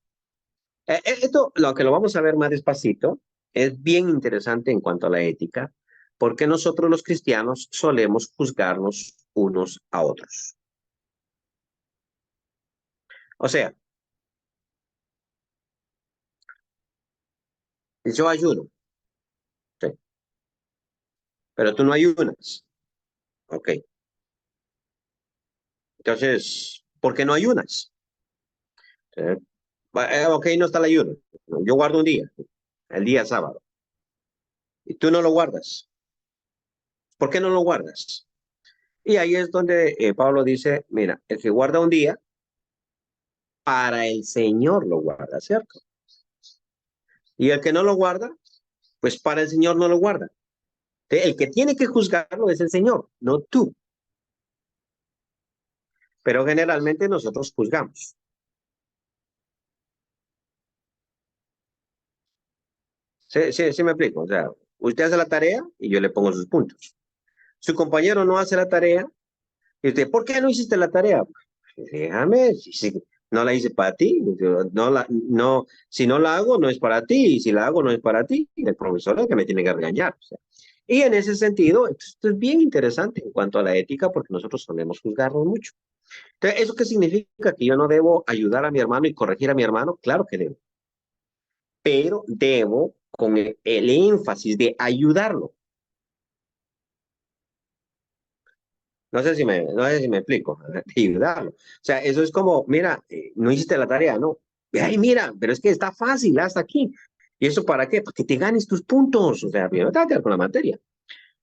Esto, lo que lo vamos a ver más despacito, es bien interesante en cuanto a la ética, porque nosotros los cristianos solemos juzgarnos unos a otros. O sea, yo ayuno, sí, pero tú no ayunas. Ok, entonces, ¿por qué no ayunas? Eh, ok, no está el ayuno. Yo guardo un día, el día sábado, y tú no lo guardas. ¿Por qué no lo guardas? Y ahí es donde Pablo dice, mira, el que guarda un día, para el Señor lo guarda, ¿cierto? Y el que no lo guarda, pues para el Señor no lo guarda. El que tiene que juzgarlo es el Señor, no tú. Pero generalmente nosotros juzgamos. Sí me explico. O sea, usted hace la tarea y yo le pongo sus puntos. Su compañero no hace la tarea y usted, ¿por qué no hiciste la tarea? Déjame, si no la hice para ti, si no la hago no es para ti, y si la hago no es para ti, el profesor es el que me tiene que regañar. O sea. Y en ese sentido, esto es bien interesante en cuanto a la ética, porque nosotros solemos juzgarnos mucho. Entonces, ¿eso qué significa? Que yo no debo ayudar a mi hermano y corregir a mi hermano. Claro que debo, pero debo con el énfasis de ayudarlo. No sé si me explico, de ayudarlo. O sea, eso es como, mira, no hiciste la tarea, no. Ay, mira, pero es que está fácil hasta aquí. ¿Y eso para qué? Para que te ganes tus puntos. O sea, primero te vas a quedar con la materia.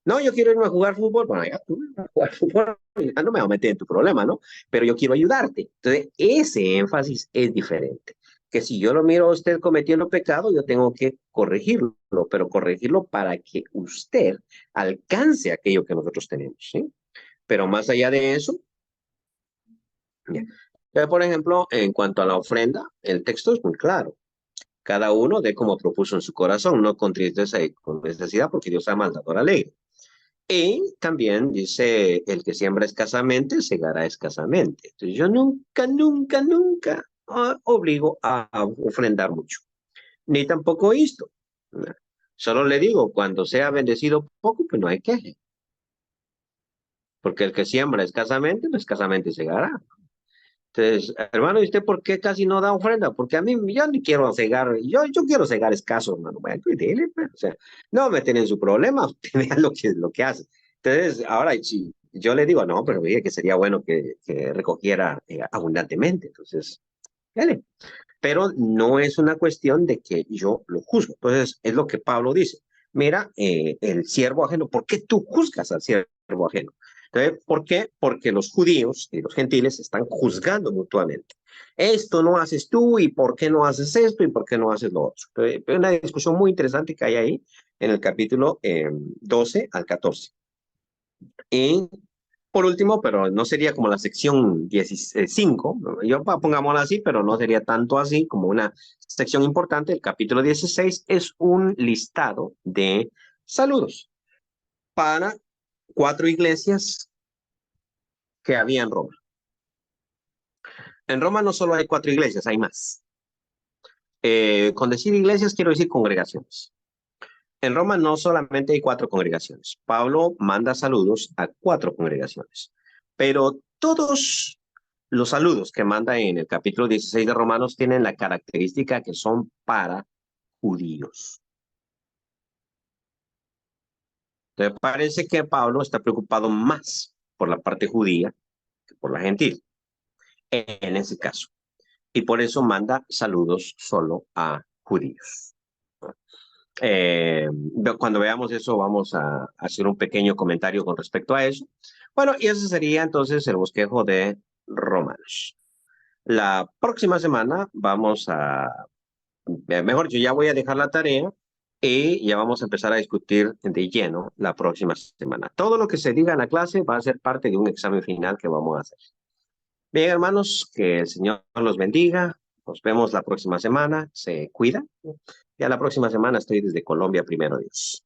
No, yo quiero irme a jugar fútbol. Bueno, ya tú vas a jugar fútbol. Ya no me voy a meter en tu problema, ¿no? Pero yo quiero ayudarte. Entonces, ese énfasis es diferente. Que si yo lo miro a usted cometiendo pecado, yo tengo que corregirlo, pero corregirlo para que usted alcance aquello que nosotros tenemos, ¿sí? Pero más allá de eso, ya. Por ejemplo, en cuanto a la ofrenda, el texto es muy claro. Cada uno de como propuso en su corazón, no con tristeza y con necesidad, porque Dios ama al dador alegre. Y también dice, el que siembra escasamente, segará escasamente. Entonces yo nunca, nunca, nunca obligo a ofrendar mucho. Ni tampoco esto. ¿No? Solo le digo, cuando sea bendecido poco, pues no hay queje. Porque el que siembra escasamente, pues escasamente segará. Entonces, hermano, ¿y usted por qué casi no da ofrenda? Porque a mí, yo ni quiero cegar, yo quiero cegar escaso, hermano. Bueno, pues dile, pues, o sea, no me tienen su problema, usted vea lo que hace. Entonces, ahora, si yo le digo, no, pero dije que sería bueno que recogiera abundantemente, entonces, dale. Pero no es una cuestión de que yo lo juzgo. Entonces, es lo que Pablo dice. Mira, el siervo ajeno, ¿por qué tú juzgas al siervo ajeno? Entonces, ¿por qué? Porque los judíos y los gentiles están juzgando mutuamente. Esto no haces tú y por qué no haces esto y por qué no haces lo otro. Entonces, es una discusión muy interesante que hay ahí en el capítulo 12 al 14. Y por último, pero no sería como la sección 15, ¿no? Yo pongámosla así, pero no sería tanto así como una sección importante. El capítulo 16 es un listado de saludos para 4 iglesias que había en Roma. En Roma no solo hay 4 iglesias, hay más. Con decir iglesias quiero decir congregaciones. En Roma no solamente hay 4 congregaciones. Pablo manda saludos a 4 congregaciones, pero todos los saludos que manda en el capítulo 16 de Romanos tienen la característica que son para judíos. Entonces parece que Pablo está preocupado más por la parte judía que por la gentil, en ese caso. Y por eso manda saludos solo a judíos. Eh, Cuando veamos eso, vamos a hacer un pequeño comentario con respecto a eso. Bueno, y ese sería entonces el bosquejo de Romanos. La próxima semana vamos a, mejor yo ya voy a dejar la tarea y ya vamos a empezar a discutir de lleno la próxima semana. Todo lo que se diga en la clase va a ser parte de un examen final que vamos a hacer. Bien, hermanos, que el Señor los bendiga. Nos vemos la próxima semana. Se cuida. Ya la próxima semana estoy desde Colombia, primero Dios.